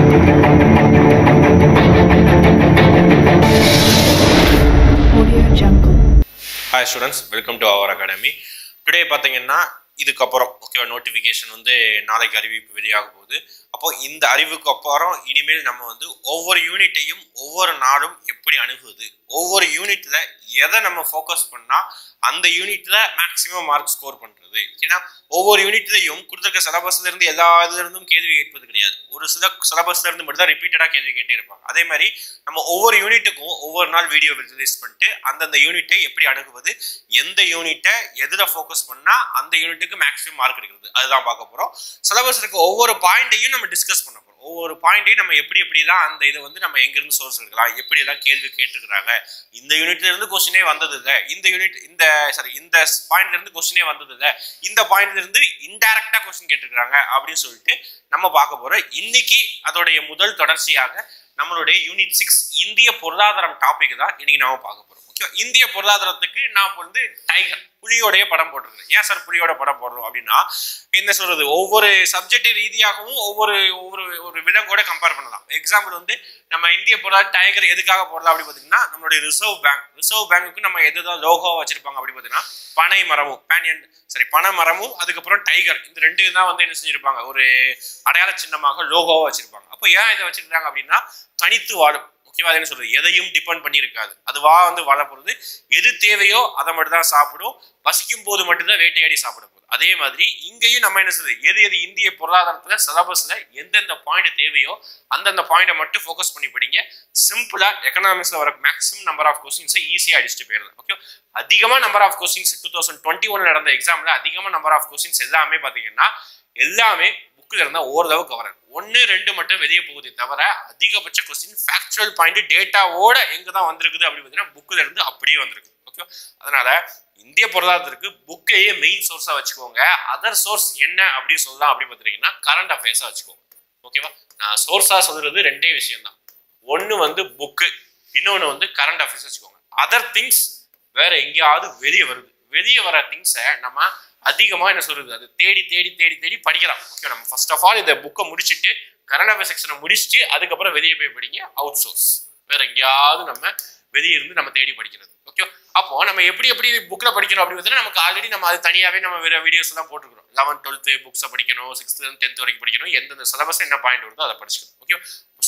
Hi students, welcome to our academy. Today பாத்தீங்கன்னா இதுக்கப்புறம் ஓகேவா நோட்டிஃபிகேஷன் வந்து நாளைக்கு அறிவிப்பு வெளியாக போகுது. அப்போ இந்த அறிவுக்கு அப்புறம் இனிமேல் நம்ம வந்து ஒவ்வொரு யூனிட்டையும் ஒவ்வொரு நாளும் எப்படி அணுகுவது, ஒவ்வொரு யூனிட்ல எதை நம்ம ஃபோக்கஸ் பண்ணா அந்த யூனிட்ல மேக்ஸிமம் மார்க் ஸ்கோர் பண்றது. ஏன்னா ஒவ்வொரு யூனிட்லையும் கொடுத்துருக்க சிலபஸ்ல இருந்து எல்லா இதுல இருந்தும் கேள்வி கேட்பது கிடையாது. ஒரு சில சிலபஸ்ல இருந்து மட்டும் தான் ரிப்பீட்டடா கேள்வி கேட்டே இருப்பாங்க. அதே மாதிரி நம்ம ஒவ்வொரு யூனிட்டுக்கும் ஒவ்வொரு நாள் வீடியோ ரிலீஸ் பண்ணிட்டு அந்தந்த யூனிட்டை எப்படி அணுகுவது, எந்த யூனிட்டை எதுல ஃபோக்கஸ் பண்ணா அந்த யூனிட்டுக்கு மேக்ஸிமம் மார்க் எடுக்கிறது, அதுதான் பார்க்க போறோம். சிலபஸ் இருக்க ஒவ்வொரு பாயிண்டையும் நம்ம டிஸ்கஸ் பண்ண போறோம். ஒவ்வொரு பாயிண்டையும் நம்ம எப்படிலாம் அந்த இதை வந்து நம்ம எங்கிருந்து சோர்ஸ் எடுக்கலாம், எப்படி எல்லாம் கேள்வி கேட்டுக்கிறாங்க, இந்த யூனிட்ல இருந்து கொஸ்டினே வந்தது இல்லை, இந்த யூனிட் இந்த பாயிண்ட்ல இருந்து கொஸ்டினே வந்தது இல்லை, இந்த பாயிண்ட்ல இருந்து இன்டைரக்டா கொஸ்டின் கேட்டுக்கிறாங்க அப்படின்னு சொல்லிட்டு நம்ம பார்க்க போறோம். இன்னைக்கு அதோடைய முதல் தொடர்ச்சியாக நம்மளுடைய யூனிட் 6 இந்திய பொருளாதாரம் டாபிக் தான் இன்னைக்கு நாம பார்க்க போறோம். இந்திய பொருளாதாரத்துக்கு நான் வந்து டைகர் புலியோடைய படம் போட்டிருக்கேன். ஏன் சார் புலியோட படம் போடுறோம் அப்படின்னா, என்ன சொல்றது, ஒவ்வொரு சப்ஜெக்ட் ரீதியாகவும் ஒவ்வொரு ஒரு விலங்கோட கம்பேர் பண்ணலாம். எக்ஸாம்பிள் வந்து நம்ம இந்திய பொருளாதார டைகர் எதுக்காக போடலாம் அப்படி பார்த்தீங்கன்னா, நம்மளுடைய ரிசர்வ் பேங்குக்கு நம்ம எதுதான் லோகோ வச்சிருப்பாங்க அப்படி பார்த்தீங்கன்னா பனை மரமும் அதுக்கப்புறம் டைகர், இந்த ரெண்டு தான் வந்து என்ன செஞ்சிருப்பாங்க, ஒரு அடையாள சின்னமாக லோகோவா வச்சிருப்பாங்க. அப்போ ஏன் இதை வச்சிருக்காங்க அப்படின்னா, தனித்து வாழும் முக்கியமாக என்ன சொல்றது, எதையும் டிபெண்ட் பண்ணி இருக்காது, அதுவா வந்து வாழ போறது, எது தேவையோ அதை மட்டும் தான் சாப்பிடும், பசிக்கும் போது மட்டும்தான் வேட்டையாடி சாப்பிட போகுது. அதே மாதிரி இங்கேயும் நம்ம என்ன சொல்றது, எது இந்திய பொருளாதாரத்துல சிலபஸ்ல எந்தெந்த பாயிண்ட் தேவையோ அந்தந்த பாயிண்டை மட்டும் ஃபோக்கஸ் பண்ணி படிங்க. சிம்பிளா எக்கனாமிக்ஸ்ல வர மேக்ஸிமம் நம்பர் ஆஃப் கொஸ்டின்ஸை ஈஸியா அடிச்சுட்டு போயிடலாம். ஓகே, அதிகமா நம்பர் ஆஃப் கொஸ்டின்ஸ் 2021 நடந்த எக்ஸாம்ல அதிகமா நம்பர் ஆஃப் கொஸ்டின்ஸ் எல்லாமே பாத்தீங்கன்னா எல்லாமே இருந்தா ஓரளவு கவர் ஆகும். 1-2 மட்டும் வெளியே போகுது தவிர அதிகபட்ச கொஸ்டின் ஃபேக்சுவல் பாயிண்ட் டேட்டாவோட எங்கதான் வந்திருக்குது அப்படின்னு பார்த்தீங்கன்னா புக்ல இருந்து அப்படியே வந்திருக்கு. ஓகே, அதனால இந்திய பொருளாதாரத்துக்கு புக்கையே மெயின் சோர்ஸா வச்சுக்கோங்க. அதர் சோர்ஸ் என்ன அப்படின்னு சொல்லலாம் அப்படின்னு பார்த்தீங்கன்னா கரண்ட் அஃபேர்ஸா வச்சுக்கோங்க. ஓகேவா, நான் சோர்ஸா சொல்றது ரெண்டே விஷயம் தான். ஒன்னு வந்து புக்கு, இன்னொன்னு வந்து கரண்ட் அஃபேர்ஸ் வச்சுக்கோங்க. அதர் திங்ஸ் வேற எங்கேயாவது வெளியே வர திங்ஸை நம்ம அதிகமா என்ன சொல்றது, அது தேடி படிக்கலாம். ஓகே, நம்ம ஃபர்ஸ்ட் ஆஃப் ஆல் இந்த புக்கை முடிச்சுட்டு கரண்ட் அஃபேர் செக்ஷனை முடிச்சுட்டு அதுக்கப்புறம் வெளியே போய் படிங்க. அவுட் சோர்ஸ் வேற எங்கேயாவது நம்ம வெளியே இருந்து நம்ம தேடி படிக்கிறது. ஓகே, அப்போ நம்ம எப்படி புக்ல படிக்கணும் அப்படின்னு நமக்கு ஆல்ரெடி நம்ம அது தனியாவே நம்ம வேற வீடியோஸ் எல்லாம் போட்டுக்கிறோம். 11th 12th புக்ஸை படிக்கணும், 6th 10th வரைக்கும் படிக்கணும், எந்தெந்த சிலபஸ் என்ன பாயிண்ட் வருதோ அதை படிச்சுக்கணும். ஓகே,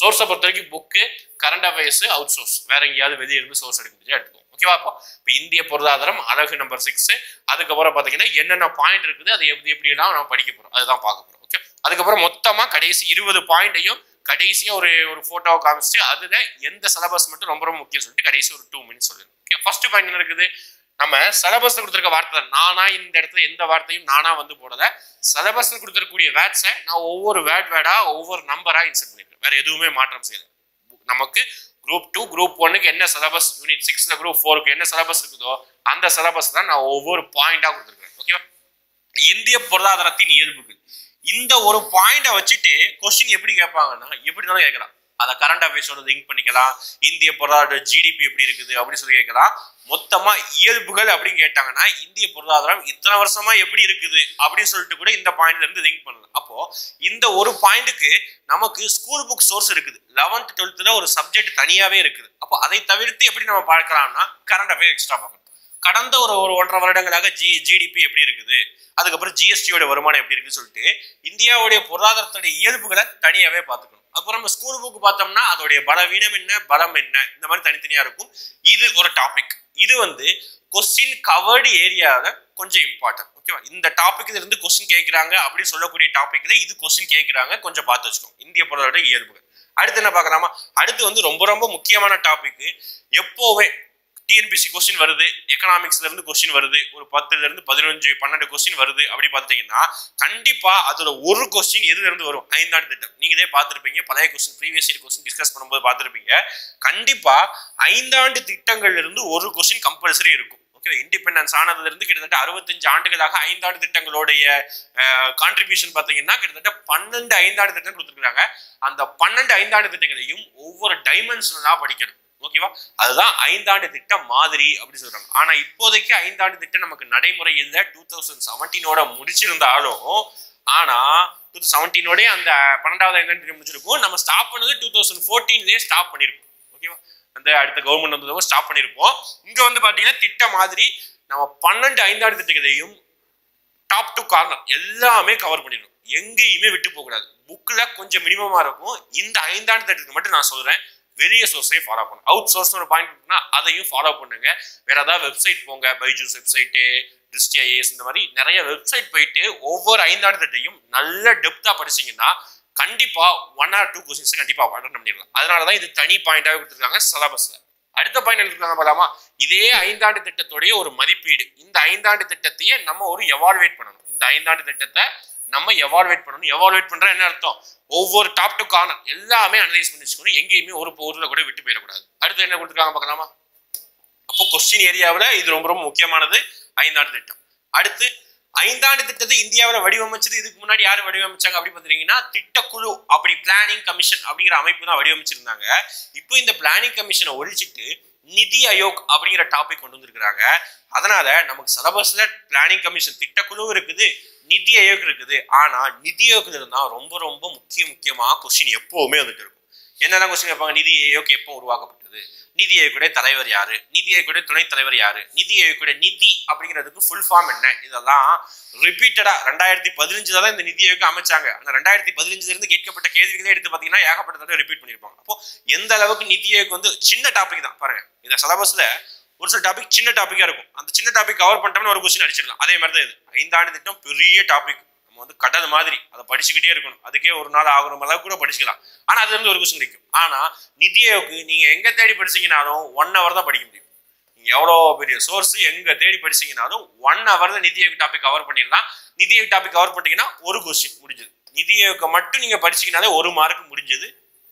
சோர்ஸை பொறுத்த வரைக்கும் book, current affairs, out source, வேற எங்கேயாவது வெளியே இருந்து சோர்ஸ் எடுக்க முடியாது எடுத்துக்கோம். ஓகேவா, இப்போ இந்திய பொருளாதாரம் அழகு நம்பர் 6, அதுக்கப்புறம் பாத்தீங்கன்னா என்னென்ன பாயிண்ட் இருக்குது, அதை எப்படிலாம் நம்ம படிக்க போறோம் அதுதான் பார்க்க போறோம். ஓகே, அதுக்கப்புறம் மொத்தமா கடைசி 20 பாயிண்டையும் கடைசியா ஒரு ஃபோட்டோவை காமிச்சு அதுல எந்த சிலபஸ் மட்டும் ரொம்ப முக்கியம் சொல்லிட்டு கடைசி ஒரு 2 minutes சொல்லுங்க. ஓகே, ஃபர்ஸ்ட் பாயிண்ட் என்ன இருக்குது, நம்ம சிலபஸ்ல கொடுத்துருக்க வார்த்தை நானா இந்த இடத்துல எந்த வார்த்தையும் நானா வந்து போடல. சிலபஸ்ல கொடுத்துருக்கக்கூடிய வேர்ட்ஸை நான் ஒவ்வொரு வேர்டா ஒவ்வொரு நம்பரா இன்சர்ட் பண்ணிருக்கேன். வேற எதுவுமே மாற்றம் செய்யல. நமக்கு குரூப் 2 குரூப் 1க்கு என்ன சிலபஸ், யூனிட் 6ல குரூப் 4க்கு என்ன சிலபஸ் இருக்குதோ அந்த சிலபஸ் தான் நான் ஒவ்வொரு பாயிண்டா கொடுத்துருக்கேன். ஓகேவா, இந்திய பொருளாதாரத்தின் இயல்புகள், இந்த ஒரு பாயிண்டை வச்சுட்டு கொஸ்டின் எப்படி கேட்பாங்கன்னா எப்படினாலும் கேட்கலாம். அதை கரண்ட் அஃபேர்ஸோட லிங்க் பண்ணிக்கலாம். இந்திய பொருளாதார ஜிடிபி எப்படி இருக்குது அப்படின்னு சொல்லி கேட்கலாம். மொத்தமா இயல்புகள் அப்படின்னு கேட்டாங்கன்னா இந்திய பொருளாதாரம் இத்தனை வருஷமா எப்படி இருக்குது அப்படின்னு சொல்லிட்டு கூட இந்த பாயிண்ட்ல இருந்து லிங்க் பண்ணலாம். அப்போ இந்த ஒரு பாயிண்ட்டுக்கு நமக்கு ஸ்கூல் புக் சோர்ஸ் இருக்குது. 11th 12th ஒரு சப்ஜெக்ட் தனியாவே இருக்குது. அப்போ அதை தவிர்த்து எப்படி நம்ம பார்க்கலாம்னா கரண்ட் அஃபேர் எக்ஸ்ட்ரா பார்க்கணும். கடந்த ஒரு 1.5 வருடங்களாக ஜிடிபி எப்படி இருக்குது, அதுக்கப்புறம் ஜிஎஸ்டியோட வருமானம் எப்படி இருக்குன்னு சொல்லிட்டு இந்தியாவுடைய பொருளாதாரத்துடைய இயல்புகளை தனியாவே பார்த்துக்கணும். அப்புறம் நம்ம ஸ்கூல் புக் பார்த்தோம்னா அதோடைய பலவீனம் என்ன, பலம் என்ன, இந்த மாதிரி தனித்தனியா இருக்கும். இது ஒரு டாபிக். இது வந்து கொஸ்டின் கவர்டு ஏரியாவில கொஞ்சம் இம்பார்ட்டன்ட். ஓகேவா, இந்த டாபிக்ல இருந்து கொஸ்டின் கேட்கிறாங்க அப்படின்னு சொல்லக்கூடிய டாபிக்ல இது கொஸ்டின் கேட்கிறாங்க, கொஞ்சம் பார்த்து வச்சுக்கோங்க. இந்திய பொருளாதார இயல்புகள். அடுத்து என்ன பார்க்கலாமா, அடுத்து வந்து ரொம்ப முக்கியமான டாபிக். எப்போவே டிஎன்பிசி கொஸ்டின் வருது, எக்கனாமிக்ஸ்ல இருந்து கொஸ்டின் வருது, ஒரு 10ல இருந்து 15 12 கொஸ்டின் வருது அப்படி பார்த்துட்டீங்கன்னா கண்டிப்பா அதுல ஒரு கொஸ்டின் எதுல இருந்து வரும், 5 ஆண்டு திட்டம். நீங்க இதே பார்த்துருப்பீங்க, பழைய question previous year question discuss பண்ணும்போது பார்த்துருப்பீங்க. கண்டிப்பா 5 ஆண்டு திட்டங்கள்ல இருந்து ஒரு கொஸ்டின் கம்பல்சரி இருக்கும். ஓகே, இண்டிபெண்டன்ஸ் ஆனதுல இருந்து கிட்டத்தட்ட 65 ஆண்டுகளாக 5 ஆண்டு திட்டங்களுடைய கான்ட்ரிபியூஷன் பார்த்தீங்கன்னா கிட்டத்தட்ட 12 5 ஆண்டு திட்டம் கொடுத்துருக்காங்க. அந்த 12 5 ஆண்டு திட்டங்களையும் ஒவ்வொரு டைமென்ஷனலா படிக்கணும். ஓகேவா, அதுதான் 5 ஆண்டு திட்டம் மாதிரி அப்படி சொல்றாங்க. ஆனா இப்போதைக்கு 5 ஆண்டு திட்டம் நமக்கு நடைமுறை இல்லை. 2017 முடிச்சிருந்தாலும் ஆனா 2017 அந்த 12வது ஐந்தாண்டு திட்டம் முடிச்சிருக்கும். நம்ம ஸ்டாப் பண்ணது 2014 ஸ்டாப் பண்ணிருப்போம். ஓகேவா, அந்த அடுத்த கவர்மெண்ட் வந்ததும் ஸ்டாப் பண்ணிருப்போம். இங்க வந்து பாத்தீங்கன்னா திட்டம் மாதிரி நம்ம 12 ஐந்தாண்டு திட்டங்களையும் டாப் டு கார்னர் எல்லாமே கவர் பண்ணிடணும். எங்கேயுமே விட்டு போக கூடாது. புக்ல கொஞ்சம் மினிமமா இருக்கும். இந்த ஐந்தாண்டு திட்டத்துக்கு மட்டும் நான் சொல்றேன், வெளிய சோர்ஸே ஃபாலோ பண்ணுங்க. அவுட் சோர்ஸ் ஒரு பாயிண்ட் இருக்குன்னா அதையும் ஃபாலோ பண்ணுங்க. வேற ஏதாவது வெப்சைட் போங்க, பைஜூஸ் வெப்சைட்டு, டிஸ்டி ஐஏஎஸ், இந்த மாதிரி நிறைய வெப்சைட் போயிட்டு ஒவ்வொரு ஐந்தாண்டு திட்டையும் நல்ல டெப்தா படிச்சீங்கன்னா கண்டிப்பா 1 or 2 கொஸ்டின்ஸ் கண்டிப்பா அட்டன் பண்ணிடலாம். அதனாலதான் இது தனி பாயிண்டாக கொடுத்துருக்காங்க சிலபஸ்ல. அடுத்த பாயிண்ட் எடுத்துக்காங்க பார்த்தாமா, இதே ஐந்தாண்டு திட்டத்துடைய ஒரு மதிப்பீடு. இந்த ஐந்தாண்டு திட்டத்தையே நம்ம ஒரு எவால்வேட் பண்ணணும். இந்த ஐந்தாண்டு திட்டத்தை நம்ம எவால்வேட் பண்ணணும். எவால்வேட் பண்ற என்ன அர்த்தம், ஒவ்வொரு டாப் டு கார்னர் எல்லாமே அனலைஸ் பண்ணி வச்சுக்கணும். எங்கேயுமே ஒரு பொருளை கூட விட்டு போயிடக்கூடாது. அடுத்து என்ன கொடுத்துருக்காங்க பார்க்கலாமா. அப்போ கொஸ்டின் ஏரியாவில் இது ரொம்ப ரொம்ப முக்கியமானது ஐந்தாண்டு திட்டம். அடுத்து ஐந்தாண்டு திட்டத்தை இந்தியாவில் வடிவமைச்சது இதுக்கு முன்னாடி யாரு வடிவமைச்சாங்க அப்படி பாத்தீங்கன்னா திட்டக்குழு, அப்படி பிளானிங் கமிஷன் அப்படிங்கிற அமைப்பு தான் வடிவமைச்சிருந்தாங்க. இப்போ இந்த பிளானிங் கமிஷனை ஒழிச்சிட்டு நிதி ஆயோக் அப்படிங்கிற டாபிக் கொண்டு வந்திருக்கிறாங்க. அதனால நமக்கு சிலபஸ்ல பிளானிங் கமிஷன் திட்டக்குழு இருக்குது, நிதி ஆயோக் இருக்குது. ஆனா நிதி ஆயோக் இருந்தா ரொம்ப ரொம்ப முக்கியமா கொஸ்டின் எப்பவுமே வந்துட்டு இருக்கும். என்னதான் கொஸ்டின் கேட்பாங்க, நிதி ஆயோக் எப்போ உருவாக்கப்பட்டது, நிதி ஆயோக்குடைய தலைவர் யாரு, நிதி ஆயோக்குடைய துணைத் தலைவர் யாரு, நிதி ஆயோக்குடைய நிதி அப்படிங்கிறதுக்கு ஃபுல் ஃபார்ம் என்ன, இதெல்லாம் ரிப்பீட்டடா 2015 தான் இந்த நிதி ஆயோக் அமைச்சாங்க. அந்த 2015 இருந்து கேட்கப்பட்ட கேள்விகளே எடுத்து பாத்தீங்கன்னா ஏகப்பட்ட தடவை ரிப்பீட் பண்ணிருப்பாங்க. அப்போ எந்த அளவுக்கு நிதி ஆயோக் வந்து சின்ன டாபிக் தான் பாருங்க. இந்த சிலபஸ்ல ஒரு சில டாபிக் சின்ன டாபிக்கா இருக்கும். அந்த சின்ன டாபிக் கவர் பண்ணிட்டோம்னா ஒரு கொஸ்டின் அடிச்சிடலாம். அதே மாதிரி தான் இது ஐந்தாண்டு திட்டம் பெரிய டாபிக். நம்ம வந்து கடல் மாதிரி அதை படிச்சுக்கிட்டே இருக்கணும். அதுக்கே ஒரு நாள் ஆகுற அளவுக்கு கூட படிச்சுக்கலாம். ஆனா அதுல இருந்து ஒரு கொஸ்டின் கிடைக்கும். ஆனா நிதி ஆயோக்கு நீங்க எங்க தேடி படிச்சீங்கன்னாலும் 1 hour தான் படிக்க முடியும். நீங்க எவ்வளவு பெரிய சோர்ஸ் எங்க தேடி படிச்சீங்கன்னாலும் 1 hour தான் நிதி ஆயோக் டாபிக் கவர் பண்ணிடலாம். நிதி ஆயோக் டாபிக் கவர் பண்ணிட்டீங்கன்னா ஒரு கொஸ்டின் முடிஞ்சது. நிதி ஆயோக்கை மட்டும் நீங்க படிச்சீங்கன்னாலே 1 mark முடிஞ்சது.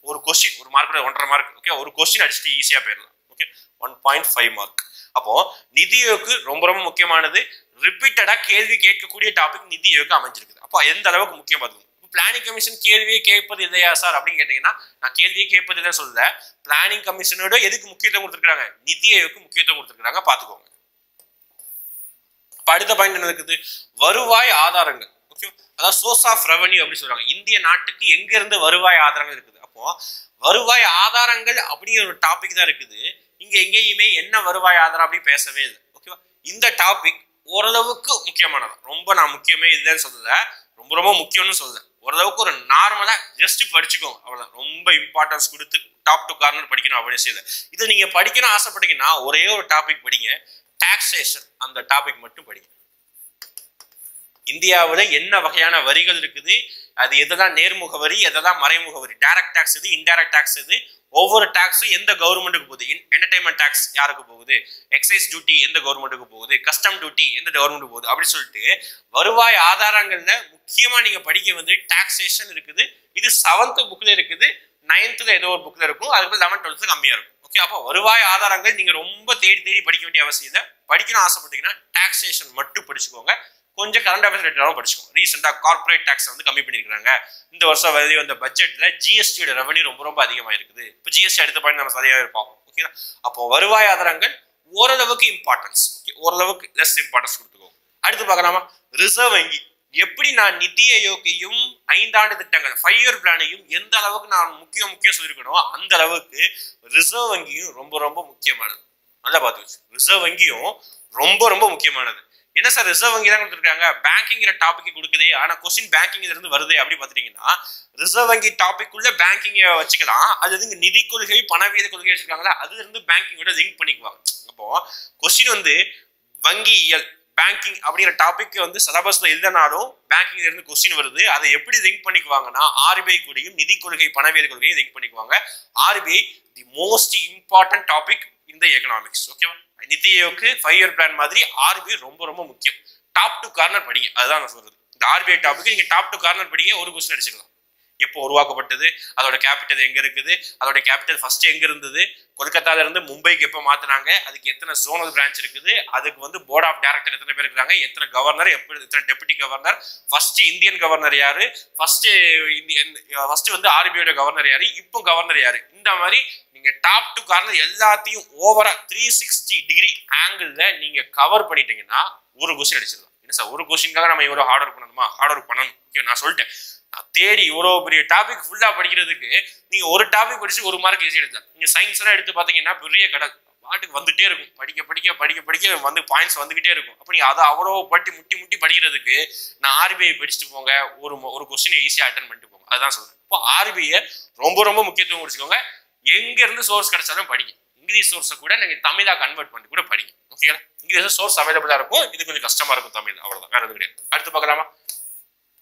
ஒரு கொஸ்டின் 1 mark 1.5 mark. ஓகே, ஒரு கொஸ்டின் அடிச்சுட்டு ஈஸியா போயிடலாம். Okay, 1.5 mark. அப்போ நிதி ஆயோக்கு ரொம்ப ரொம்ப முக்கியமானது. ரிப்பீட்டடா கேள்வி கேட்கக்கூடிய டாபிக் நிதி ஆயோக்கு அமைஞ்சிருக்குது. அப்போ எந்த அளவுக்கு முக்கியம் பார்த்துக்கணும். பிளானிங் கமிஷன் கேள்வியை கேட்பது இல்லையா சார் அப்படின்னு கேட்டீங்கன்னா நான் கேள்வியை கேட்பது இல்லை சொல்லல. பிளானிங் கமிஷனோட எதுக்கு முக்கியத்துவம் கொடுத்துருக்காங்க, நிதி ஆயோக்கு முக்கியத்துவம் கொடுத்துருக்காங்க, பாத்துக்கோங்க. அடுத்த பாயிண்ட் என்ன இருக்குது, வருவாய் ஆதாரங்கள். ஓகே, அதாவது சோர்ஸ் ஆஃப் ரெவன்யூ அப்படின்னு சொல்றாங்க. இந்திய நாட்டுக்கு எங்க இருந்து வருவாய் ஆதாரங்கள் இருக்குது. அப்போ வருவாய் ஆதாரங்கள் அப்படிங்கிற ஒரு டாபிக் தான் இருக்குது. இங்க எங்கேயுமே என்ன வருவாய் ஆதாரம் அப்படி பேசவே இல்லை. ஓகேவா, இந்த டாபிக் ஓரளவுக்கு முக்கியமானது. ரொம்ப நான் முக்கியமே இல்லைன்னு சொல்லல, ரொம்ப ரொம்ப முக்கியம்னு சொல்லல. ஓரளவுக்கு ஒரு நார்மலா ஜஸ்ட் படிச்சுக்கோங்க, அவ்வளவுதான். ரொம்ப இம்பார்ட்டன்ஸ் கொடுத்து டாப் டு கார்னர் படிக்கணும் அவசியம் இல்லை. இது நீங்க படிக்கணும் ஆசைப்பட்டீங்கன்னா ஒரே ஒரு டாபிக் படிங்க, டாக்ஸேஷன். அந்த டாபிக் மட்டும் படிங்க. இந்தியாவில் என்ன வகையான வரிகள் இருக்குது, அது எதெல்லாம் நேர்முக வரி, எதெல்லாம் மறைமுக வரி, டைரக்ட் டாக்ஸ் எது, இன்டைரக்ட் டாக்ஸ் எது, ஒவ்வொரு டாக்ஸும் எந்த கவர்மெண்ட்டுக்கு போகுது, என்டர்டைன்மெண்ட் டாக்ஸ் யாருக்கு போகுது, எக்ஸைஸ் டியூட்டி எந்த கவர்மெண்ட்டுக்கு போகுது, கஸ்டம் டியூட்டி எந்த கவர்மெண்ட்டுக்கு போகுது அப்படின்னு சொல்லிட்டு வருவாய் ஆதாரங்கள்ல முக்கியமா நீங்க படிக்க வந்து டாக்ஸேஷன் இருக்குது. இது 7th புக்ல இருக்குது, 9th ஏதோ ஒரு புக்ல இருக்கும், அதுக்கு 11th 12th கம்மியா இருக்கும். ஓகே, அப்போ வருவாய் ஆதாரங்கள் நீங்க ரொம்ப தேடி படிக்க வேண்டிய அவசியம் இல்லை. படிக்கணும் ஆசைப்பட்டீங்கன்னா டாக்ஸேஷன் மட்டும் படிச்சுக்கோங்க. கொஞ்சம் கரண்ட் அஃபேர்ஸ் ரிலேட்டடாகவும் படிச்சுக்கோங்க. ரீசெண்டா கார்பரேட் டாக்ஸ் வந்து கம்மி பண்ணிருக்காங்க. இந்த வருஷம் வெளியே வந்த பட்ஜெட்ல ஜிஎஸ்டியோட ரெவன்யூ ரொம்ப ரொம்ப அதிகமாக இருக்குது. இப்போ ஜிஎஸ்டி அடுத்த பாயிண்ட் நம்ம சரியாக இருப்போம். ஓகேங்களா, அப்போ வருவாய் ஆதாரங்கள் ஓரளவுக்கு இம்பார்ட்டன்ஸ், ஓரளவுக்கு லெஸ் இம்பார்ட்டன்ஸ் கொடுத்துக்கோங்க. அடுத்து பார்க்கலாமா, ரிசர்வ் வங்கி. எப்படி நான் நிதி ஆயோக்கையும் 5 ஆண்டு திட்டங்கள் 5 year பிளானையும் எந்த அளவுக்கு நான் முக்கியம் சொல்லியிருக்கணும், அந்த அளவுக்கு ரிசர்வ் வங்கியும் ரொம்ப ரொம்ப முக்கியமானது. நல்லா பார்த்து வச்சு, ரிசர்வ் வங்கியும் ரொம்ப ரொம்ப முக்கியமானது. என்ன சார் ரிசர்வ் வங்கி தான் கொடுத்துருக்காங்க, பேங்கிங்கிற டாபிக் கொடுக்குதே, ஆனா கொஸ்டின் பேங்கிங்ல இருந்து வருதே அப்படி பாத்துட்டீங்கன்னா ரிசர்வ் வங்கி டாபிக் உள்ள பேங்கிங்க வச்சுக்கலாம். அது வந்து நிதி கொள்கை பணவீத கொள்கை வச்சிருக்காங்களா, அதுல இருந்து பேங்கிங்கோட லிங்க் பண்ணிக்குவாங்க. அப்போ கொஸ்டின் வந்து வங்கியியல் பேங்கிங் அப்படிங்கிற டாபிக் வந்து சிலபஸ்ல இல்லைனாலும் பேங்கிங்ல இருந்து கொஸ்டின் வருது. அதை எப்படி லிங்க் பண்ணிக்குவாங்கன்னா ஆர்பிஐ கூடயும் நிதி கொள்கை பணவீத கொள்கையும் லிங்க் பண்ணிக்குவாங்க. RBI the most important topic இந்த எக்கனாமிக்ஸ். ஓகேவா, நிதி ஆயோக்கு 5 year பிளான் மாதிரி ஆர்பிஐ ரொம்ப ரொம்ப முக்கியம். டாப் டு கார்னர் படிங்க, அதுதான் நான் சொல்றது. இந்த ஆர்பிஐ டாபிக் நீங்க டாப் டு கார்னர் படிங்க, ஒரு கொஸ்டின் அடிச்சுக்கலாம். எப்போ உருவாக்கப்பட்டது, அதோட கேபிட்டல் எங்க இருக்குது, அதோட கேபிட்டல் ஃபர்ஸ்ட் எங்க இருந்தது, கொல்கத்தால இருந்து மும்பைக்கு எப்போ மாத்தினாங்க, அதுக்கு எத்தனை ஜோனல் பிரான்ச் இருக்குது, அதுக்கு வந்து போர்ட் ஆஃப் டைரக்டர் எத்தனை பேர் இருக்காங்க, எத்தனை கவர்னர், எத்தனை deputy governor, first Indian governor யாரு, ஃபர்ஸ்ட் வந்து ஆர்பிஐயோட கவர்னர் யாரு, இப்போ கவர்னர் யாரு. இந்த மாதிரி நீங்க டாப் டு கார்னர் எல்லாத்தையும் ஓவரா 360 டிகிரி ஆங்கிள் நீங்க கவர் பண்ணிட்டீங்கன்னா ஒரு கொஸ்டின் அடிச்சிடலாம். என்ன சார் ஒரு கொஸ்டின்காக நம்ம எவ்வளவு ஹார்ட் ஒர்க் பண்ணணுமா, ஹார்ட் ஒர்க் பண்ணணும். ஓகே, நான் சொல்லிட்டேன் தேடி இவ்வளோ பெரிய டாபிக் ஃபுல்லா படிக்கிறதுக்கு நீங்க ஒரு டாபிக் படிச்சு ஒரு மார்க் ஈஸி எடுத்தா. நீங்க சயின்ஸ் எல்லாம் எடுத்து பாத்தீங்கன்னா பெரிய கடல் பாட்டுக்கு வந்துட்டே இருக்கும். படிக்க படிக்க படிக்க படிக்க வந்து பாயிண்ட்ஸ் வந்துகிட்டே இருக்கும். அப்ப நீங்க அதை அவ்வளோ பட்டி முட்டி முட்டி படிக்கிறதுக்கு நான் ஆர்பிஐ படிச்சுட்டு போங்க, ஒரு கொஸ்டின் ஈஸியா அட்டன் பண்ணிட்டு போங்க. அதுதான் சொல்றேன். இப்போ ஆர்பிஐ ரொம்ப ரொம்ப முக்கியத்துவம் கொடுத்துக்கோங்க. எங்க இருந்து சோர்ஸ் கிடைச்சாலும் படிங்க. இங்கிலீஷ் சோர்ஸை கூட நீங்க தமிழா கன்வெர்ட் பண்ணிட்டு கூட படிங்க. ஓகேங்களா? இங்கிலீஷ் சோர்ஸ் அவைலபிளா இருக்கும். இது கொஞ்சம் கஷ்டமா இருக்கும் தமிழ். அவ்வளவுதான், வேற எதுவும் கிடையாது. அடுத்து பார்க்கலாமா?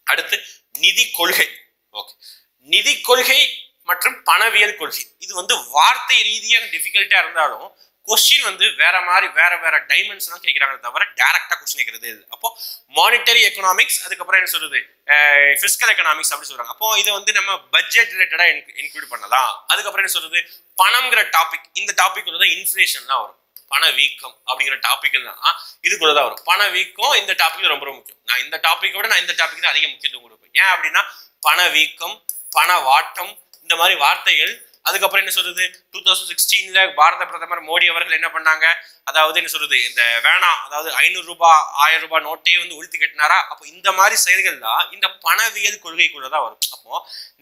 அடுத்து நிதி கொள்கை. ஓகே, நிதி கொள்கை மற்றும் பணவியல் கொள்கை. இது வந்து வார்த்தை ரீதியாக டிஃபிகல்ட்டா இருந்தாலும் கொஸ்டின் வந்து வேற மாதிரி வேற வேற டைமென்ஷன் கேட்கிறாங்க தவிர டைரக்டா கொஸ்டின் கேட்கறது. அப்போ மானிட்டரி எக்கனாமிக்ஸ், அதுக்கப்புறம் என்ன சொல்றது, பிசிக்கல் எக்கனாமிக்ஸ் அப்படி சொல்றாங்க. அப்போ இதை வந்து நம்ம பட்ஜெட் ரிலேட்டடா இன்க்ளூட் பண்ணலாம். அதுக்கப்புறம் என்ன சொல்றது, பணம்ங்கிற டாபிக், இந்த டாபிக் தான் இன்ஃபிளேஷன்லாம் வரும். பணவீக்கம் அப்படிங்கிற டாபிக் தான் இதுக்குள்ளதான் வரும். பணவீக்கம் இந்த டாபிக் ரொம்ப ரொம்ப முக்கியம். நான் இந்த டாபிக்கோட இந்த டாபிக் தான் அதிக முக்கியத்துவம் கொடுப்பேன். ஏன் அப்படின்னா பணவீக்கம், பணவாட்டம், இந்த மாதிரி வார்த்தைகள். அதுக்கப்புறம் என்ன சொல்றது, 2016 பாரத பிரதமர் மோடி அவர்கள் என்ன பண்ணாங்க, அதாவது என்ன சொல்றது, இந்த வேணாம், அதாவது 500 ரூபாய் 1000 ரூபாய் நோட்டே வந்து ஒழித்து கட்டினாரா. அப்போ இந்த மாதிரி செயல்கள் தான் இந்த பணவியல் கொள்கைக்குள்ளதான் வரும். அப்போ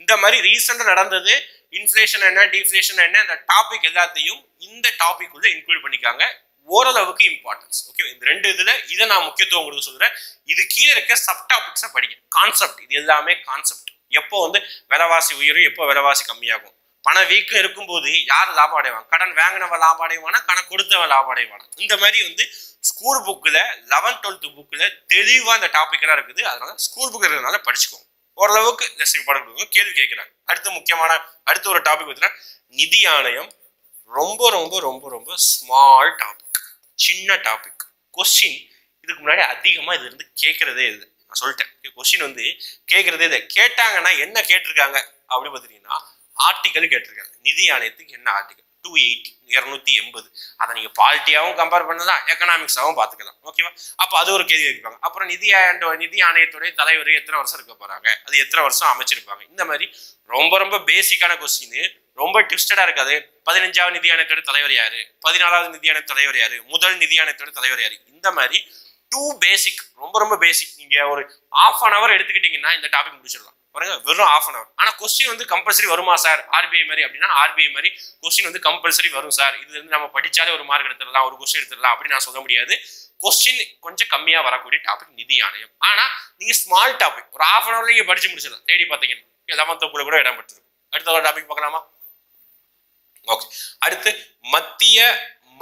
இந்த மாதிரி ரீசெண்டா நடந்தது, இன்ஃபிளேஷன் என்ன, டிஃப்ளேஷன் என்ன, இந்த டாபிக் எல்லாத்தையும் இந்த டாபிக் உள்ள இன்க்ளூட் பண்ணிக்காங்க. ஓரளவுக்கு இம்பார்ட்டன்ஸ். ஓகே, இந்த ரெண்டு இதுல இதை நான் முக்கியத்துவம் உங்களுக்கு சொல்றேன். இது கீழே இருக்க சப் டாபிக்ஸை படிங்க. கான்செப்ட், இது எல்லாமே கான்செப்ட். எப்போ வந்து விலைவாசி உயரும், எப்போ விலைவாசி கம்மியாகும், பணவீக்கம் இருக்கும்போது யார் லாபம் அடைவாங்க, கடன் வாங்கினவன் லாபம் அடைவானா, கடன் கொடுத்தவன் லாபம் அடைவானா. இந்த மாதிரி வந்து ஸ்கூல் புக்கில் 11th 12th புக்கில் தெளிவா இந்த டாபிக் எல்லாம் இருக்குது. அதனால ஸ்கூல் புக் இருக்கிறதுனால படிச்சுக்கோங்க. ஓரளவுக்கு லெஸ் இம்பார்ட்டன்ட் கேள்வி கேட்கிறாங்க. அடுத்த ஒரு டாபிக் பார்த்தீங்கன்னா நிதி ஆணையம். ரொம்ப ரொம்ப ரொம்ப ரொம்ப ஸ்மால் டாபிக், சின்ன டாபிக். கொஸ்டின் இதுக்கு முன்னாடி அதிகமா இது இருந்து கேட்கறதே இல்லை. நான் சொல்லிட்டேன், கொஸ்டின் வந்து கேட்கறதே இல்லை. கேட்டாங்கன்னா என்ன கேட்டிருக்காங்க அப்படி பார்த்தீங்கன்னா ஆர்டிகல் கேட்டிருக்காங்க. நிதி ஆணையத்துக்கு என்ன ஆர்டிகல் 280 280. அதை நீங்க பாலிட்டியாவும் கம்பேர் பண்ணலாம், எக்கனாமிக்ஸாவும் பார்த்துக்கலாம். ஓகேவா? அப்போ அது ஒரு கேள்வி கேட்பாங்க. அப்புறம் நிதி ஆணையத்துடைய தலைவர் எத்தனை வருஷம் இருக்க போறாங்க, அது எத்தனை வருஷம் அமைச்சிருப்பாங்க. இந்த மாதிரி ரொம்ப ரொம்ப பேசிக்கான கொஸ்டின், ரொம்ப ட்விஸ்டடா இருக்காது. 15வது நிதி ஆணையத்தோட தலைவர் யாரு, 14வது நிதி ஆணைய தலைவர் யாரு, முதல் நிதி ஆணையத்தோட தலைவர் யாரு, இந்த மாதிரி டூ பேசிக், ரொம்ப ரொம்ப பேசிக். நீங்க ஒரு 1/2 hour எடுத்துக்கிட்டீங்கன்னா இந்த டாபிக் முடிச்சிடலாம். பாருங்க, வெறும் 1/2 hour. ஆனா கொஸ்டின் வந்து கம்பல்சரி வருமா சார் ஆர்பிஐ மாதிரி அப்படின்னா, ஆர்பிஐ மாதிரி கொஸ்டின் வந்து கம்பல்சரி வரும் சார். இது வந்து நம்ம படிச்சாலே ஒரு மார்க் எடுத்துடலாம், ஒரு கொஸ்டின் எடுத்துடலாம் அப்படின்னு நான் சொல்ல முடியாது. கொஸ்டின் கொஞ்சம் கம்மியா வரக்கூடிய டாபிக் நிதி ஆணையம். ஆனா நீங்க ஸ்மால் டாபிக் ஒரு 1/2 hour நீங்க படிச்சு முடிச்சிடலாம். தேடி பார்த்தீங்கன்னா 11th கூட இடம் பெற்றிருக்கும். அடுத்த ஒரு டாபிக் பார்க்கலாமா? ஓகே, அடுத்து மத்திய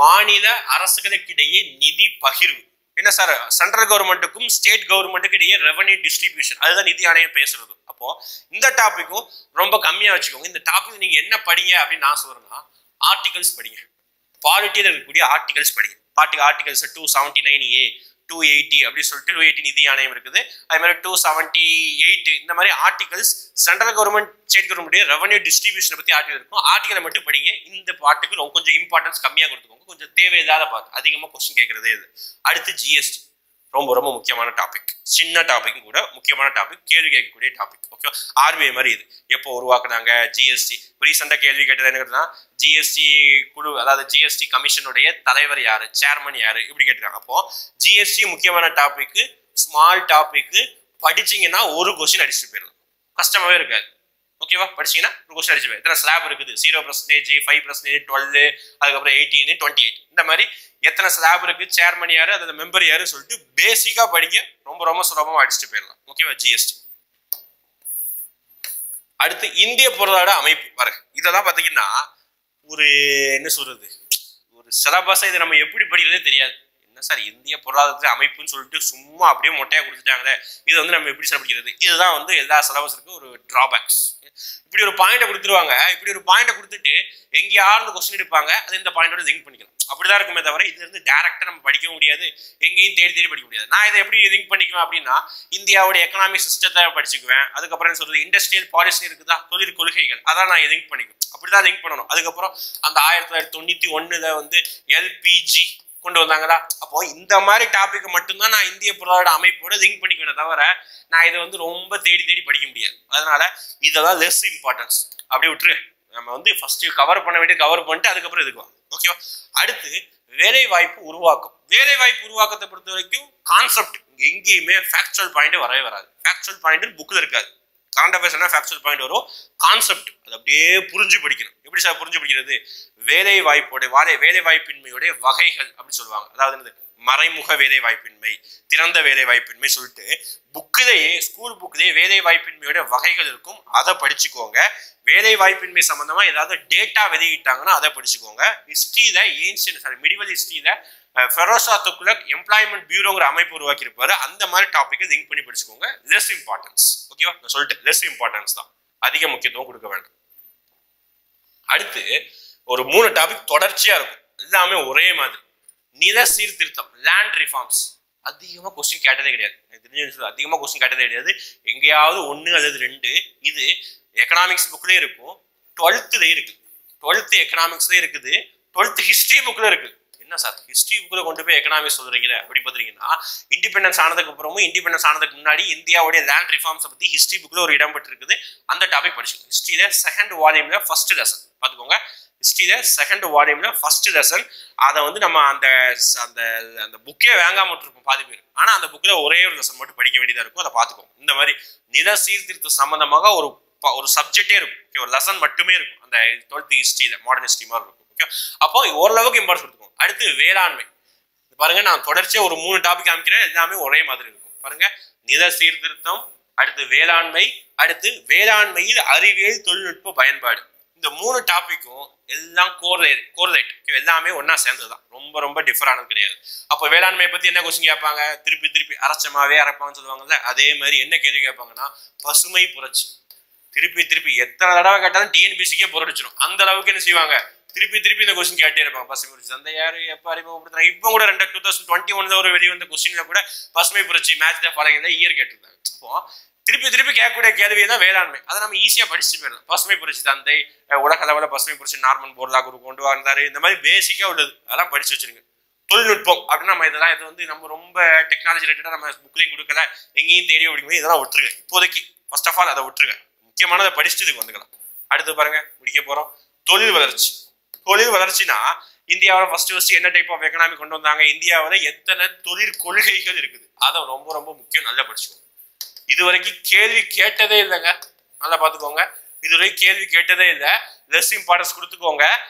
மாநில அரசுகளுக்கிடையே நிதி பகிர்வு. என்ன சார், சென்ட்ரல் கவர்மெண்ட்டுக்கும் ஸ்டேட் கவர்மெண்ட்டுக்கு இடையே ரெவன்யூ டிஸ்ட்ரிபியூஷன், அதுதான் நிதி ஆணையம் பேசுறது. அப்போ இந்த டாபிக்கும் ரொம்ப கம்மியா வச்சுக்கோங்க. இந்த டாபிக் நீங்க என்ன படிங்க அப்படின்னு நான் சொல்றேன்னா, ஆர்டிகல்ஸ் படிங்க. பாலிட்டியில் இருக்கக்கூடிய ஆர்டிகல்ஸ் படிங்க. ஆர்டிகல்ஸ் 279A 280 அப்படின்னு சொல்லிட்டு 280 நிதி ஆணையம் இருக்குது. அதே மாதிரி 278 இந்த மாதிரி articles central government state government revenue டிஸ்ட்ரிபியூஷனை பத்தி ஆர்டிகல் இருக்கும். ஆர்டிகலை மட்டும் படிங்க. இந்த பாட்டுக்கு கொஞ்சம் இம்பார்ட்டன்ஸ் கம்மியாக கொடுத்துக்கோங்க. கொஞ்சம் தேவையில்லாத பார்த்து அதிகமாக கொஸ்டின் கேட்கறதே இது. அடுத்து ஜிஎஸ்டி, ரொம்ப ரொம்ப முக்கியமான டாபிக். சின்ன டாபிக் கூட முக்கியமான டாபிக், கேள்வி கேட்கக்கூடிய டாபிக். ஓகே, ஆர்பிஐ மாதிரி இது எப்போ உருவாக்குனாங்க, ஜிஎஸ்டி ரீசெண்டா கேள்வி கேட்டது என்னன்னா, ஜிஎஸ்டி குழு, அதாவது ஜிஎஸ்டி கமிஷனுடைய தலைவர் யாரு, சேர்மன் யாரு, இப்படி கேட்டிருக்காங்க. அப்போ ஜிஎஸ்டி முக்கியமான டாபிக், ஸ்மால் டாபிக். படிச்சீங்கன்னா ஒரு கொஸ்டின் அடிச்சுட்டு போயிடலாம், கஷ்டமாவே இருக்காது. ஓகேவா? படிச்சீங்கன்னா ஒரு கொஸ்டின் அடிச்சு போய் எத்தனை ஸ்லாப் இருக்குது, 0%, 5%, 12, அதுக்கப்புறம் 18, 28, இந்த மாதிரி எத்தனை ஸ்லாப் இருக்கு, சேர்மன் யாரு, அதாவது மெம்பர் யாருன்னு சொல்லிட்டு பேசிக்கா படிங்க. ரொம்ப ரொம்ப சுலபமா அடிச்சுட்டு போயிடலாம். ஓகேவா? ஜிஎஸ்டி. அடுத்து இந்திய பொருளாதார அமைப்பு. பாருங்க, இதெல்லாம் பாத்தீங்கன்னா ஒரு என்ன சொல்றது, ஒரு சிலபஸை இதை நம்ம எப்படி படிக்கிறதே தெரியாது. என்ன சார் இந்திய பொருளாதார அமைப்புன்னு சொல்லிட்டு சும்மா அப்படியே மொட்டையா கொடுத்துட்டாங்களே, இது வந்து நம்ம எப்படி சார் படிக்கிறது? இதுதான் வந்து எல்லா சிலபஸுக்கும் ஒரு டிராபேக்ஸ். இப்படி ஒரு பாயிண்ட்டை கொடுத்துருவாங்க. இப்படி ஒரு பாயிண்ட்டை கொடுத்துட்டு எங்கேயாவது கொஸ்டின் எடுப்பாங்க, அது இந்த பாயிண்டோட லிங்க் பண்ணிக்கலாம். அப்படிதான் இருக்குமே தவிர இது வந்து டைரக்டா நம்ம படிக்க முடியாது, எங்கேயும் தேடி தேடி படிக்க முடியாது. நான் இதை எப்படி லிங்க் பண்ணிக்குவேன் அப்படின்னா, இந்தியாவோட எக்கனாமிக் சிஸ்டத்தை படிச்சுக்குவேன். அதுக்கப்புறம் என்ன சொல்றது, இண்டஸ்ட்ரியல் பாலிசி இருக்குதா, தொழில் கொள்கைகள், அதான் நான் லிங்க் பண்ணிக்குவேன். அப்படிதான் லிங்க் பண்ணணும். அதுக்கப்புறம் அந்த 1991 வந்து எல்பிஜி கொண்டு வந்தாங்களா, அப்போ இந்த மாதிரி டாபிக் மட்டும்தான் நான் இந்திய பொருளாதார அமைப்போட லிங்க் பண்ணிக்குவேன் தவிர நான் இதை வந்து ரொம்ப தேடி தேடி படிக்க முடியாது. அதனால இதெல்லாம் லெஸ் இம்பார்ட்டன்ஸ், அப்படி விட்டுரு. நம்ம வந்து ஃபர்ஸ்ட் கவர் பண்ண வேண்டிய கவர் பண்ணிட்டு அதுக்கப்புறம் இதுக்குவோம். ஓகேவா? அடுத்து வேலை வாய்ப்பு உருவாக்கம். வேலை வாய்ப்பு உருவாக்கத்தை பொறுத்த வரைக்கும் கான்செப்ட் எங்கேயுமே ஃபேக்சுவல் பாயிண்ட் வரவே வராது. ஃபேக்சுவல் பாயிண்ட் புக்ல இருக்காது. கரண்ட் அஃபேர்ஸ்னா ஃபேக்சுவல் பாயிண்ட் வரும், கான்செப்ட் அது அப்படியே புரிஞ்சு படிக்கணும். எப்படி சார் புரிஞ்சு படிக்கிறது? வேலை வாய்ப்பின்மையோடைய வகைகள் அப்படின்னு சொல்லுவாங்க. அதாவது மறைமுக வேலை வாய்ப்பின்மை, திறந்த வேலை வாய்ப்பின்மை சொல்லிட்டு புக்கிலேயே, ஸ்கூல் புக்கிலேயே வேலை வாய்ப்பின்மையோட வகைகள் இருக்கும். அதை படிச்சுக்கோங்க. வேலை வாய்ப்பின்மை சம்பந்தமா ஏதாவது டேட்டா வெளியிட்டாங்கன்னா அதை படிச்சுக்கோங்க. ஹிஸ்டரியில மிடிவல் ஹிஸ்டரியில ஃபெரோஷா துக்ளக் எம்ப்ளாய்மெண்ட் பியூரோங்கிற அமைப்பு உருவாக்கி இருப்பாரு. அந்த மாதிரி டாபிக்கை லிங்க் பண்ணி படிச்சுக்கோங்க. Less importance. ஓகேவா? நான் சொல்லிட்டு லெஸ் இம்பார்ட்டன்ஸ் தான், அதிக முக்கியத்துவம் கொடுக்க வேண்டாம். அடுத்து ஒரு 3 டாபிக் தொடர்ச்சியா இருக்கும், எல்லாமே ஒரே மாதிரி. நில சீர்திருத்தம், லேண்ட் ரிஃபார்ம்ஸ். அதிகமா கொஸ்டின் கேட்டதே கிடையாது. அதிகமா கொஸ்டின் கேட்டதே கிடையாது. எங்கேயாவது 1 அல்லது 2. இது எக்கனாமிக்ஸ் புக்லயே இருக்கும், 12th இருக்கு. 12th எக்கனாமிக்ஸ்ல இருக்குது, 12th ஹிஸ்டரி புக்ல இருக்கு. என்ன சார் ஹிஸ்டரி புக்ல கொண்டு போய் எக்கனாமிக்ஸ் சொல்றீங்களே அப்படி பாத்தீங்கன்னா, இண்டிபெண்டன்ஸ் ஆனதுக்கு அப்புறமும் இண்டிபெண்டன்ஸ் ஆனதுக்கு முன்னாடி இந்தியாவுடைய லேண்ட் ரிஃபார்ம்ஸ் பத்தி ஹிஸ்டரி புக்ல ஒரு இடம் பெற்று இருக்குது. அந்த டாபிக் படிச்சுக்கோங்க. ஹிஸ்டரியில 2nd வால்யூம்ல ஃபர்ஸ்ட் லெசன் பாத்துக்கோங்க. ஹிஸ்டரியில 2nd வால்யூம்ல ஃபர்ஸ்ட் லெசன். அதை நம்ம அந்த அந்த புக்கே வாங்காம விட்டுருப்போம் பாதி பேர். ஆனா அந்த புக்ல ஒரே ஒரு லெசன் மட்டும் படிக்க வேண்டியதா இருக்கும். அதை பாத்துக்கோங்க. இந்த மாதிரி நில சீர்திருத்தம் சம்பந்தமாக ஒரு சப்ஜெக்டே இருக்கும். ஒரு லெசன் மட்டுமே இருக்கும் அந்த 12th ஹிஸ்டரியில, மாடர்ன் ஹிஸ்டரி மாதிரி இருக்கும். அப்போ ஓரளவுக்கு இம்பார்ட்டன்ஸ் கொடுத்துக்கோங்க. அடுத்து வேளாண்மை பாருங்க. நான் தொடர்ச்சியா ஒரு 3 டாபிக் காமிக்கிறேன், எல்லாமே ஒரே மாதிரி இருக்கும். பாருங்க, நில சீர்திருத்தம், அடுத்து வேளாண்மை, அடுத்து வேளாண்மையில் அறிவியல் தொழில்நுட்ப பயன்பாடு. இந்த 3 டாபிக்கும் எல்லாம் கோரிலேட், எல்லாமே ஒன்னா சேர்ந்ததுதான். ரொம்ப டிஃபர் ஆனது கிடையாது. அப்போ வேளாண்மையை பத்தி என்ன கொஸ்டின் கேட்பாங்க? திருப்பி அரைச்சமாவே அரைப்பாங்கன்னு சொல்லுவாங்கல்ல, அதே மாதிரி என்ன கேள்வி கேட்பாங்கன்னா, பசுமை புரட்சி. திருப்பி எத்தனை தடவை கேட்டாலும் டிஎன்பிசிக்கே பொருடிச்சிடும். அந்த அளவுக்கு என்ன செய்வாங்க, திருப்பி இந்த கொஸ்டின் கேட்டே இருப்பாங்க. பசுமை புரட்சி அந்த யாரு எப்ப அறிமுகப்படுத்துறாங்க? இப்போ கூட 2021 ஒரு வெளிவந்த கொஸ்டின்ல கூட பசுமை புரட்சி மேட்ச் த ஃபாலோயிங் இயர் கேட்டிருந்தாங்க. அப்போ திருப்பி கேட்கக்கூடிய கேள்வி தான் வேளாண்மை. அதை நம்ம ஈஸியா படிச்சுட்டு போயிடலாம். பசுமை புரட்சி தந்தை, உலக அளவில் பசுமை புரட்சி நார்மன் போர்லாக் கொண்டு வந்தாரு. இந்த மாதிரி பேசிக்கா உள்ளது, அதெல்லாம் படிச்சு வச்சிருங்க. தொழில்நுட்பம் அப்படின்னா நம்ம இதெல்லாம், இது நம்ம ரொம்ப டெக்னாலஜி ரிலேட்டடா நம்ம புக்லையும் கொடுக்கல, எங்கேயும் தேடி பிடிக்கும். இதெல்லாம் விட்டுருங்க இப்போதைக்கு. ஃபர்ஸ்ட் ஆஃப் ஆல் அதை விட்டுருங்க. முக்கியமானதை படிச்சுட்டு வந்துக்கலாம். அடுத்து பாருங்க, முடிக்க போறோம். தொழில் வளர்ச்சினா இந்தியாவில் ஃபர்ஸ்ட் என்ன டைப் ஆஃப் எக்கனாமி கொண்டு வந்தாங்க, இந்தியாவில் எத்தனை தொழில் கொள்கைகள் இருக்குது, அதை ரொம்ப முக்கியம். நல்லா படிச்சுக்கோங்க. இதுவரைக்கும் கேள்வி கேட்டதே இல்லைங்க, நல்லா பார்த்துக்கோங்க. இதுவரைக்கும் கேள்வி கேட்டதே இல்லை. லெஸ் இம்பார்ட்டன்ஸ் கொடுத்துக்கோங்க.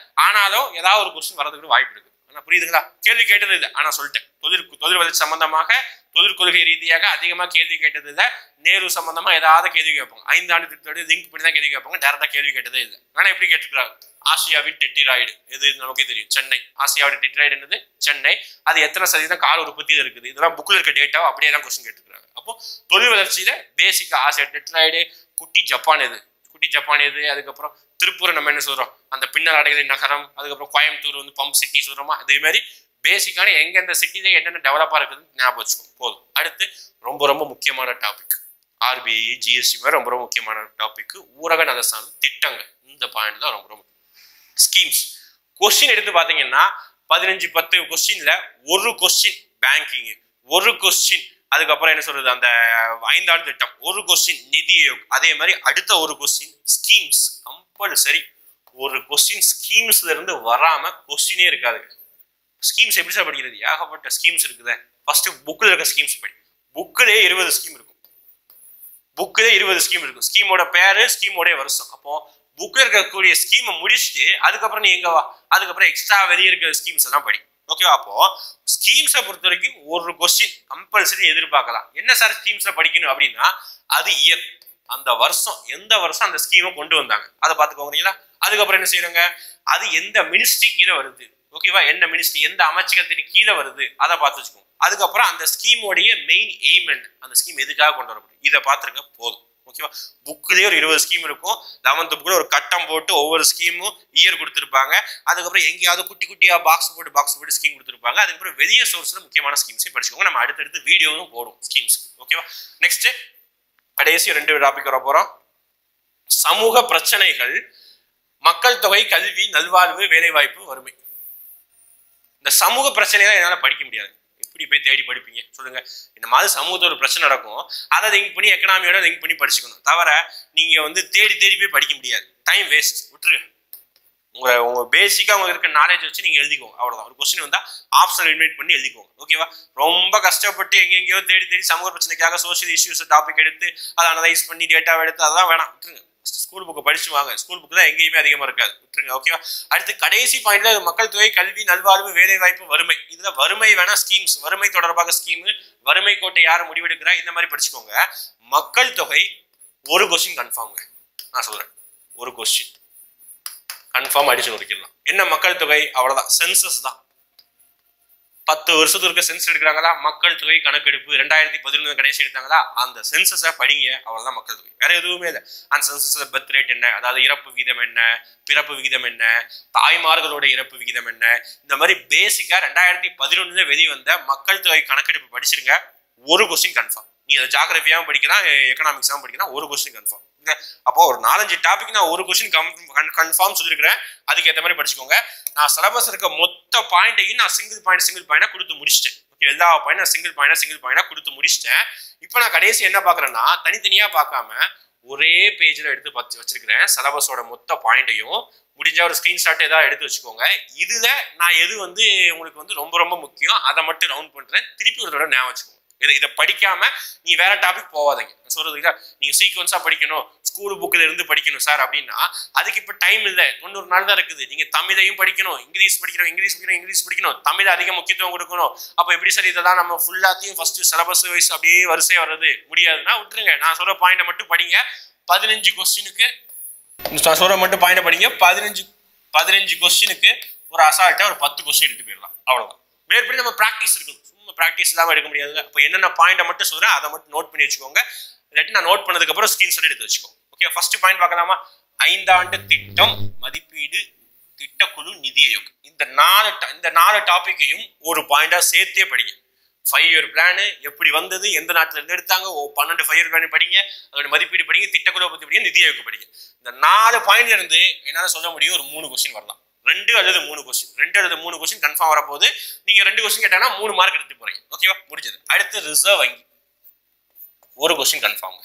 ஆனாலும் ஏதாவது ஒரு கொஸ்டின் வரதுக்கு வாய்ப்பு இருக்கு. ஆனா புரியுதுங்களா? கேள்வி கேட்டது இல்லை, ஆனா சொல்லிட்டேன். தொழில் வளர்ச்சி சம்பந்தமாக தொழிற்கொள்கை ரீதியாக அதிகமா கேள்வி கேட்டது இல்லை. நேரு சம்பந்தமா ஏதாவது கேள்வி கேட்பாங்க. 5 ஆண்டு திட்டத்தோட லிங்க் பண்ணி தான் கேள்வி கேட்பாங்க. டேரக்டா கேள்வி கேட்டதே இல்லை. ஆனா எப்படி கேட்டுக்கிறாங்க? ஆசியாவின் டெட்ராய்டு எது நமக்கே தெரியும், சென்னை. ஆசியாவோட டெட்ராய்டு என்னது? சென்னை. அது எத்தனை சதவீதம் கார் உற்பத்தியில் இருக்குது? இதெல்லாம் புக்ல இருக்க டேட்டாவை அப்படியே தான் கொஸ்டின் கேட்டுக்கிறாங்க. அப்போ தொழில் வளர்ச்சியில பேசிக்கா ஆசியா டெட்ராய்டு, குட்டி ஜப்பான் எது, அதுக்கப்புறம் திருப்பூர் நம்ம என்ன சொல்றோம், அந்த பின்னல் அடைகளின் நகரம், அதுக்கப்புறம் கோயம்புத்தூர் பம்ப் சிட்டி சொல்றோமா, அதே மாதிரி பேசிக்கான எங்கெந்த சிட்டில என்னென்ன டெவலப்பா இருக்குதுன்னு ஞாபகம் வச்சுக்கோங்க போதும். அடுத்து ரொம்ப முக்கியமான டாபிக் ஆர்பிஐ, ஜிஎஸ்டி மாதிரி ரொம்ப முக்கியமான டாபிக் ஊரக நலசார்ந்த திட்டங்கள். இந்த பாயிண்ட் தான் ரொம்ப ஸ்கீம்ஸ். கொஸ்டின் எடுத்து பாத்தீங்கன்னா 15-10 கொஸ்டின்ல ஒரு கொஸ்டின் பேங்கிங், ஒரு கொஸ்டின் அதுக்கப்புறம் என்ன சொல்றது அந்த 5 ஆண்டு திட்டம், ஒரு கொஸ்டின் நிதி ஆயோக், அதே மாதிரி அடுத்த ஒரு கொஸ்டின் ஸ்கீம்ஸ். கம்பல்சரி ஒரு கொஸ்டின் ஸ்கீம்ஸ்ல இருந்து வராம கொஸ்டினே இருக்காது. ஸ்கீம்ஸ் எப்படி சார் படிக்கிறது? ஏகப்பட்ட ஸ்கீம்ஸ் இருக்குது. ஃபர்ஸ்ட் புக்ல இருக்க ஸ்கீம்ஸ் படி. புக்கிலே 20 ஸ்கீம் இருக்கும். ஸ்கீமோட பேரு, ஸ்கீமோட வருஷம். அப்போ புக்ல இருக்கக்கூடிய ஸ்கீமை முடிச்சுட்டு அதுக்கப்புறம் நீ எங்க வா, அதுக்கப்புறம் எக்ஸ்ட்ரா வெளியே இருக்கிற ஸ்கீம்ஸ் எல்லாம் படி. ஓகேவா? அப்போ ஸ்கீம்ஸை பொறுத்த வரைக்கும் ஒரு கொஸ்டின் கம்பல்சரி எதிர்பார்க்கலாம். என்ன சார் ஸ்கீம்ஸ்ல படிக்கணும் அப்படின்னா, அது இயர், அந்த வருஷம், எந்த வருஷம் அந்த ஸ்கீமை கொண்டு வந்தாங்க அதை பார்த்துக்கோங்களா. அதுக்கப்புறம் என்ன செய்யறாங்க, அது எந்த மினிஸ்ட்ரி கீழே வருது, ஓகேவா, என்ன மினிஸ்ட்ரி, எந்த அமைச்சகத்தின் கீழே வருது அதை பார்த்து வச்சுக்கோங்க. அதுக்கப்புறம் அந்த ஸ்கீமோடைய மெயின் எய்ம் என்ன, அந்த ஸ்கீம் எதுக்காக கொண்டு வரப்படும், இதை பார்த்துருக்க போதும். ஓகேவா? புக்லயே ஒரு 20 ஸ்கீம் இருக்கும். 11th புக்ல ஒரு கட்டம் போட்டு ஒவ்வொரு ஸ்கீமும் இயர் கொடுத்துருப்பாங்க. அதுக்கப்புறம் எங்கேயாவது குட்டியா பாக்ஸ் போட்டு ஸ்கீம் கொடுத்துருப்பாங்க. அதுக்கப்புறம் வெளியே சோர்ஸ்ல முக்கியமான ஸ்கீம்ஸையும் படிச்சுக்கோங்க. நம்ம அடுத்தடுத்து வீடியோவும் போடும் ஸ்கீம்ஸ். ஓகேவா? நெக்ஸ்ட் கடைசி 2 டாபிக் வர போறோம். சமூக பிரச்சனைகள், மக்கள் தொகை, கல்வி, நல்வாழ்வு, வேலைவாய்ப்பு, வறுமை. இந்த சமூக பிரச்சனைகளை என்னால படிக்க முடியாது. எப்படி போய் தேடி படிப்பீங்க சொல்லுங்க? இந்த மாதிரி சமூகத்துல ஒரு பிரச்சனை நடக்கும், அதை லிங்க் பண்ணி எக்கனாமியோட லிங்க் பண்ணி படிச்சுக்கணும். தவிர நீங்க தேடி போய் படிக்க முடியாது. டைம் வேஸ்ட், விட்டுருங்க. உங்க பேசிக்கா உங்களுக்கு இருக்க நாலேஜ் வச்சு நீங்க எழுதிக்கோங்க. அவ்வளவுதான். ஒரு கொஸ்டின் வந்தா ஆப்ஷனல் இன்வைட் பண்ணி எழுதிக்கோங்க. ஓகேவா? ரொம்ப கஷ்டப்பட்டு எங்கெங்கயோ தேடி தேடி சமூக பிரச்சனைக்காக சோசியல் இஷ்யூஸ் டாபிக் எடுத்து அதை அனலைஸ் பண்ணி டேட்டாவை எடுத்து அதெல்லாம் வேணாம், விட்டுருங்க. ஸ்கூல் புக்கை படிச்சு வாங்க. ஸ்கூல் புக் தான் எங்கேயுமே அதிகமா இருக்காது, விட்டுருங்க. ஓகேவா? அடுத்து கடைசி பாயிண்ட்ல மக்கள் தொகை, கல்வி, நல்வாழ்வு, வேலை வாய்ப்பு, வறுமை. இதுல வறுமை வேணா ஸ்கீம்ஸ், வறுமை தொடர்பாக ஸ்கீம், வறுமை கோட்டை யார் முடிவெடுக்கிறா, இந்த மாதிரி படிச்சுக்கோங்க. மக்கள் தொகை ஒரு கொஸ்டின் கன்ஃபார்ம்ங்க. நான் சொல்றேன், ஒரு கொஸ்டின் கன்ஃபார்ம் அடிச்சு நோக்கிடலாம். என்ன மக்கள் தொகை? அவ்வளவுதான், சென்சஸ் தான். 10 வருஷத்துக்கு இருக்க சென்சஸ் எடுக்கிறாங்களா, மக்கள் தொகை கணக்கெடுப்பு 2011 கடைசி எடுத்தாங்களா, அந்த சென்சஸை படிங்க. அவ்வளவுதான் மக்கள் தொகை, வேற எதுவுமே இல்லை. அந்த சென்சஸ்ல பர்த் ரேட் என்ன, அதாவது இறப்பு விகிதம் என்ன, பிறப்பு விகிதம் என்ன, தாய்மார்களோட இறப்பு விகிதம் என்ன, இந்த மாதிரி பேசிக்கா 2011 வெளிவந்த மக்கள் தொகை கணக்கெடுப்பு படிச்சிருங்க. ஒரு கொஸ்டின் கன்ஃபார்ம். நீ அதை ஜாகிரபியாவும் படிக்கலாம், எக்கனாமிக்ஸாவும் படிக்கலாம், ஒரு கொஸ்டின் கன்ஃபார்ம். அப்போ ஒரு 4-5 டாபிக் நான் ஒரு கொஸ்டின் கன்ஃபார்ம் சொல்லியிருக்கிறேன். அதுக்கு ஏற்ற மாதிரி படிச்சுக்கோங்க. நான் சிலபஸ் இருக்க மொத்த பாயிண்டையும் நான் சிங்கிள் பாயிண்டா கொடுத்து முடிச்சிட்டேன். ஓகே, எல்லா பாயிண்ட் நான் சிங்கிள் பாயிண்டா கொடுத்து முடிச்சிட்டேன். இப்போ நான் கடைசி என்ன பாக்குறேன்னா, தனித்தனியா பார்க்காம ஒரே பேஜ்ல எடுத்து வச்சிருக்கிறேன் சிலபஸோட மொத்த பாயிண்டையும். முடிஞ்சா ஒரு ஸ்கிரீன்ஷாட் ஏதாவது எடுத்து வச்சுக்கோங்க. இதுல நான் எது உங்களுக்கு ரொம்ப ரொம்ப முக்கியம் அதை மட்டும் ரவுண்ட் பண்றேன். திருப்பி ஒரு தடவை ஞாபகம் வச்சுக்கோங்க. இதை படிக்காம நீ வேற டாபிக் போவாதீங்க. சொல்றது நீங்க சீக்வன்ஸா படிக்கணும், ஸ்கூல் புக்ல இருந்து படிக்கணும் சார் அப்படின்னா அதுக்கு இப்ப டைம் இல்லை. 90 நாள் தான் இருக்குது. நீங்க தமிழையும் படிக்கணும், இங்கிலீஷ் படிக்கணும், தமிழ் அதிக முக்கியத்துவம் கொடுக்கணும். அப்ப எப்படி சார் இதெல்லாம் நம்ம ஃபுல்லாத்தையும் ஃபர்ஸ்ட் சிலபஸ் வைஸ் அப்படியே வரிசையா வர்றது முடியாதுன்னா விட்டுருங்க. நான் சொல்ற பாயிண்ட மட்டும் படிங்க. 15 கொஸ்டினுக்கு நான் சொல்ற மட்டும் பாயிண்ட படிங்க. 15 கொஸ்டினுக்கு ஒரு அசால்ட்டா ஒரு 10 கொஸ்டின் எடுத்து போயிடலாம். அவ்வளவுதான். மேற்படி நம்ம பிராக்டிஸ் இருக்கணும். பிராக்டிஸ் இல்லாம எடுக்க முடியாது. அப்போ என்னென்ன பாயிண்ட மட்டும் சொல்றேன் அதை மட்டும் நோட் பண்ணி வச்சுக்கோங்க. இல்லாட்டி நான் நோட் பண்ணதுக்கு அப்புறம் ஸ்கிரீன்ஷாட் எடுத்து வச்சுக்கோங்க. ஓகே, ஃபர்ஸ்ட் பாயிண்ட் பார்க்கலாமா? 5 ஆண்டு திட்டம், மதிப்பீடு, திட்டக்குழு, நிதி ஆயோக். இந்த 4 டாபிக்கையும் ஒரு பாயிண்டா சேர்த்தே படிங்க. 5 இயர் பிளான் எப்படி வந்தது, எந்த நாட்டுல இருந்து எடுத்தாங்க, 12 5 இயர் பிளான் படிங்க, அதோட மதிப்பீடு படிங்க, திட்டக்குழு பத்தி படிங்க, நிதி ஆயோக் படிங்க. இந்த 4 பாயிண்ட்ல இருந்து என்னால சொல்ல முடியும் ஒரு 3 கொஸ்டின் வரலாம். 2 அல்லது 3 கொஸ்டின் கன்ஃபார்ம் வரப்போகுது. நீங்க 2 கொஸ்டின் கேட்டாங்கன்னா 3 மார்க் எடுத்து போறீங்க. ஓகேவா? முடிஞ்சது. அடுத்து ரிசர்வ் வங்கி, ஒரு கொஸ்டின் கன்ஃபார்ம்.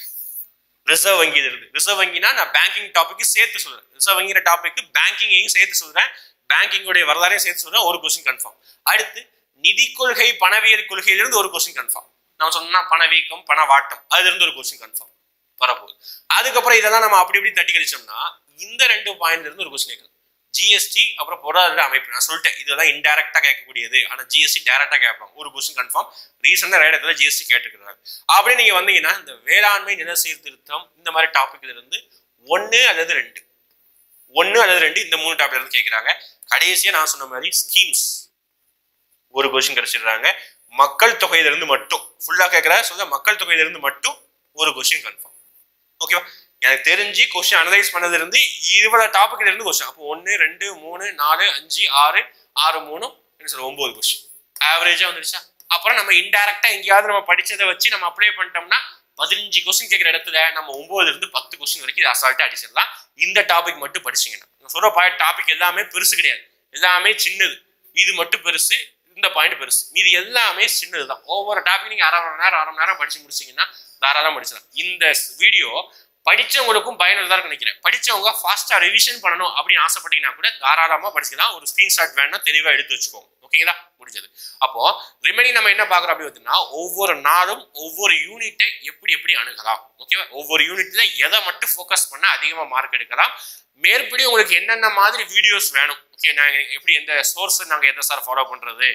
ரிசர்வ் வங்கி இருக்கு. ரிசர்வ் வங்கினா நான் பேங்கிங் டாபிக் சேர்த்து சொல்றேன். ரிசர்வ் வங்கிற டாபிக் பேங்கிங்கையும் சேர்த்து சொல்றேன், பேங்கிங்கோட வரலாறையும் சேர்த்து சொல்றேன். ஒரு கொஸ்டின் கன்ஃபார்ம். அடுத்து நிதி கொள்கை, பணவியல் கொள்கையிலிருந்து ஒரு கொஸ்டின் கன்ஃபார்ம். நம்ம சொன்னா பணவீக்கம், பணவாட்டம், அதுல இருந்து ஒரு கொஸ்டின் கன்ஃபார்ம் வரப்போகுது. அதுக்கப்புறம் இதெல்லாம் நம்ம அப்படி இப்படி தட்டி கழிச்சோம்னா இந்த 2 பாயிண்ட்ல இருந்து ஒரு கொஸ்டின் கேட்கலாம். ஜிஎஸ்டி அப்புறம் பொருளாதார அமைப்பு. நான் சொல்லிட்டேன் இதெல்லாம் இன்டைரக்டா கேட்கக்கூடியது, ஆனா ஜிஎஸ்டி டைரக்டா கேட்பாங்க. ஒரு கொஸ்டின் கன்ஃபார்ம். ரீசெண்டா நிறைய இடத்துல ஜிஎஸ்டி கேட்டுக்கிறாங்க. அப்படியே நீங்க வந்தீங்கன்னா இந்த வேளாண்மை, நில சீர்திருத்தம், இந்த மாதிரி டாபிக்ல இருந்து 1 அல்லது 2 இந்த 3 டாபிக்ல இருந்து கேட்கிறாங்க. கடைசியா நான் சொன்ன மாதிரி ஸ்கீம்ஸ் ஒரு கொஸ்டின் கிடைச்சிடுறாங்க. மக்கள் தொகையில இருந்து மட்டும் ஃபுல்லா கேட்கிற சொல்ல மக்கள் தொகையில இருந்து மட்டும் ஒரு கொஸ்டின் கன்ஃபார்ம். ஓகேவா? எனக்கு தெரிஞ்சு கொஸ்டின் அனலைஸ் பண்ணதுல இருந்து இவ்வளவு டாபிக்ல இருந்து கொஸ்டின். அப்போ 1 2 3 4 5 6 6 3 9 கொஸ்டின் ஆவரேஜா வந்துருச்சா? அப்புறம் நம்ம இன்டைரக்டா எங்கேயாவது நம்ம படிச்சதை வச்சு நம்ம அப்ளை பண்ணிட்டோம்னா 15 கொஸ்டின் கேட்கிற இடத்துல நம்ம 9ல இருந்து 10 கொஸ்டின் வரைக்கும் அசால்ட்டா அடிச்சிடலாம். இந்த டாபிக் மட்டும் படிச்சீங்கன்னா. சொல்ற டாபிக் எல்லாமே பெருசு கிடையாது, எல்லாமே சின்னது. இது மட்டும் பெருசு, இந்த பாயிண்ட் பெருசு, இது எல்லாமே சின்னதுதான். ஒவ்வொரு டாபிக் நீங்க அரை மணி நேரம் படிச்சு முடிச்சீங்கன்னா தாராளமா படிச்சிடலாம். இந்த வீடியோ படிச்சவங்களுக்கும் பயனுள்ளதா இருக்குன்னு நினைக்கிறேன். படிச்சவங்க ஃபாஸ்டா ரிவிஷன் பண்ணணும் அப்படின்னு ஆசைப்பட்டீங்கன்னா கூட தாராளமா படிச்சுக்கலாம். ஒரு ஸ்கிரீன்ஷாட் வேணா தெளிவா எடுத்து வச்சுக்கோங்க. ஓகேங்களா? முடிஞ்சது. அப்போ ரிமைனிங் நம்ம என்ன பாக்குறோம் அப்படின்னா ஒவ்வொரு நாளும் ஒவ்வொரு யூனிட்டை எப்படி அணுகலாம். ஓகேவா? ஒவ்வொரு யூனிட்ல எதை மட்டும் ஃபோக்கஸ் பண்ணா அதிகமா மார்க் எடுக்கலாம். மேற்படி உங்களுக்கு என்னென்ன மாதிரி வீடியோஸ் வேணும், ஓகே, நாங்க எப்படி எந்த சோர்ஸ் நாங்க எதை சார் ஃபாலோ பண்றது,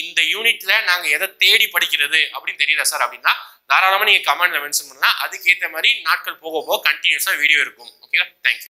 இந்த யூனிட்ல நாங்க எதை தேடி படிக்கிறது அப்படின்னு தெரியல சார் அப்படின்னா தாராளமா நீங்க கமெண்ட்ல மென்ஷன் பண்ணலாம். அதுக்கேற்ற மாதிரி நாட்கள் போக போக கண்டினியூஸா வீடியோ இருக்கும். ஓகேவா? தேங்க்யூ.